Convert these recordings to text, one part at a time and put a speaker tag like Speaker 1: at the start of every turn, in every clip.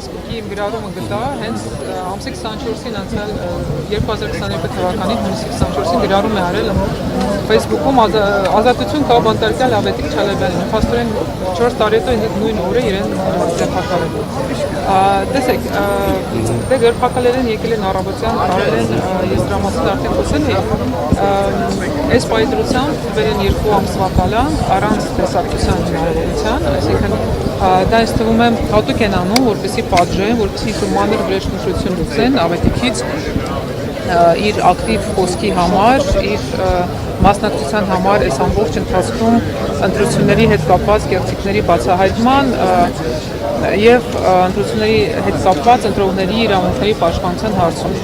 Speaker 1: Facebook-ի գրառումը գտա հենց ամսի 24-ին անցյալ 2022 թվականի հունիսի 24-ին գրառում է արել Facebook-ում ազատություն կա բանտարկյալ Ավետիք Չալեբյանին, փաստորեն 4 տարի հետո նույն օրը իրեն ձերբակալել։ Տեսեք, դե ձերբակալել են, եկել են առավոտյան, արել են, ես դրա մասին արդեն խոսել էի, այս պայծրությամբ տվել են 2 ամսվա տալան առանց տեսակցության հնարավորության, այսինքն դա ինձ թվում է հատուկ են անում, որպեսզի պատժեն, որպեսզի մանր վրեժնշություն լուծեն Ավետիքից իր ակտիվ խոսքի համար, իր մասնակցության համար այս ամբողջ ընթացքում ընտրությունների հետ կապված կեղծիքների բացահայտման եւ ընտրությունների հետ կապված ընտրողների իրավունքների պաշտպանության հարցում։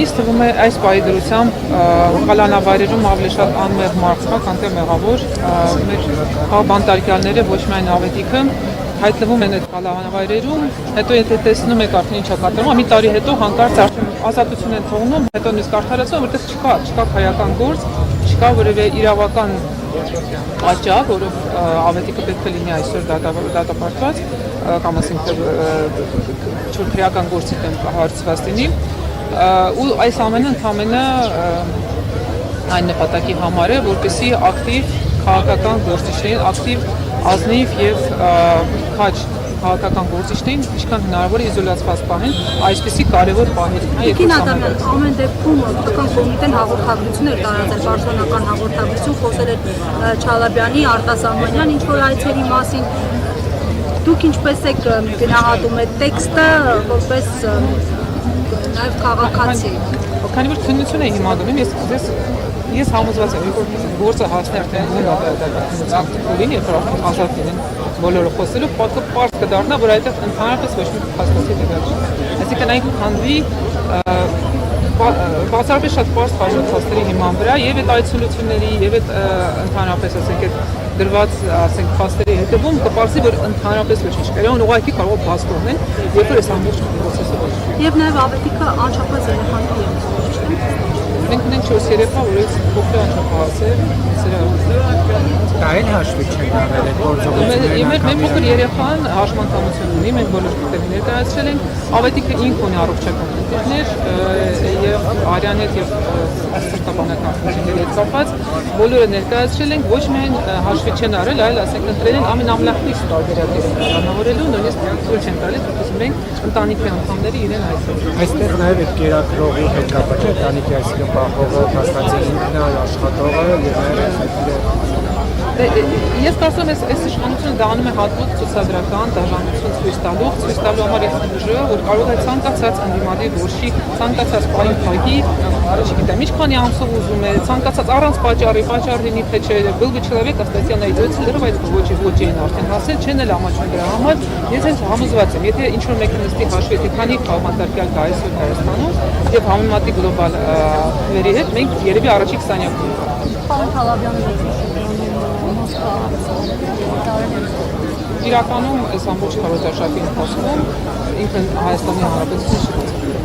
Speaker 1: Ինձ թվում է այս պահի դրությամբ կալանավայրերում ավելի շատ անմեղ մարդ կա, քան թե մեղավոր, մեր բանտարկյալները ոչ միայն Ավետիքը հայտնվում են այդ կալանավայրերում, հետո եթե տեսնում եք արդեն ինչ է կատարվում, մի տարի հետո հանկարծ արդեն ազատություն են թողնում, հետո նույնիսկ արդարացում, որտեղ չկա քայական գործ, չկա որևէ իրավական պատճառ, որով Ավետիքը պետք է լինի այսօր դատապարտված, կամ ասենք քրեական գործի դեմ հարցված լինի, ու այս ամենը ընդամենը այն նպատակի համար է, որպեսզի ակտիվ քաղաքական գործիչներին, ակտիվ ազնիվ եւ քաջ քաղաքական գործիչներին ինչքան հնարավոր է իզոլացված պահեն, այսպիսի կարևոր պահերին։
Speaker 2: Տիկին Ադամյան, ամեն դեպքում պետական կոմիտեն հաղորդագրություն էր տարածել, պաշտոնական հաղորդագրություն, խոսել էր Չալեբյանի, Արտասահմանյան ինչ-որ այցերի մասին։ Դուք ինչպես եք գնահատում այդ տեքստը որպես նաև քաղաքացի։
Speaker 1: Քանի որ քննություն է հիմա դնում, ես համոզված եմ, որ գործը հասնի արդեն նույն երբ որ ազատ լինեն բոլորը խոսելու, պատկը պարզ կդառնա, որ այդտեղ ընդհանրապես ոչ մի փաստացի դեպք չի։ Այսինքն այն կհանդվի բացառապես շատ պարզ բաժանվածների հիման վրա եւ այդ այցելությունների եւ այդ ընդհանրապես ասենք այդ դրված ասենք փաստերի հետևում կպարզի, որ ընդհանրապես ոչ ինչ կա, ուղղակի կարող է բաց թողնել, երբ որ այս ամբողջ process-ը ոչ։
Speaker 2: Եվ նաև Ավետիքը անչափահաս երեխաների է, ճիշտ է։
Speaker 1: Մենք ունենք 4 երեխա, որից փոքր անչափահաս է,
Speaker 3: դա էլ հաշվի չեն առել այդ գործողությունները։
Speaker 1: Մեր փոքր երեխան հաշմանդամություն ունի, մենք բոլոր դեպքերում ներկայացրել ենք, Ավետիքը ինքն ունի առողջական խնդիրներ եւ արյան հետ եւ սրտաբանական խնդիրների հետ կապված, բոլորը ներկայացրել ենք, ոչ միայն հաշվի չեն առել, այլ ասենք ընտրել են ամենամլախտիկ տարբերակները կանավորելու, նույնիսկ ցույց են տալիս, որպես մենք ընտանիքի անդամները իրեն այսօր։
Speaker 3: Այստեղ նաև այդ կերակրողի հետ կապված է, ընտանիքի այսինքն պահողը, փաստացի ինքնա աշխատողը եւ այլն։
Speaker 1: Ես կարծում եմ, այս իշխանությունը դառնում է հատուկ ցուցադրական դաշնակցություն ցույց տալու համար ուժը, որ կարող է ցանկացած ընդդիմադիր ոչի, ցանկացած պահին փակի, չգիտեմ, ինչքանի ամսով ուզում է, ցանկացած առանց պատճառի լինի թե չէ, был бы человек остатья найдется, դեռ այդ ոչի են արդեն հասել, չեն էլ ամաչում դրա համար, ես հենց համոզված եմ, եթե ինչ-որ մեկը նստի հաշվի, թե քանի բանտարկյալ կա այսօր Հայաստանում եւ համեմատի գլոբալ վերի հետ, մենք երևի առաջի 20-յակում ենք։
Speaker 2: Պարոն Չալեբյանը
Speaker 1: Իրականում այս ամբողջ քարոզարշավի ընթացքում ինքն Հայաստանի Հանրապետությունը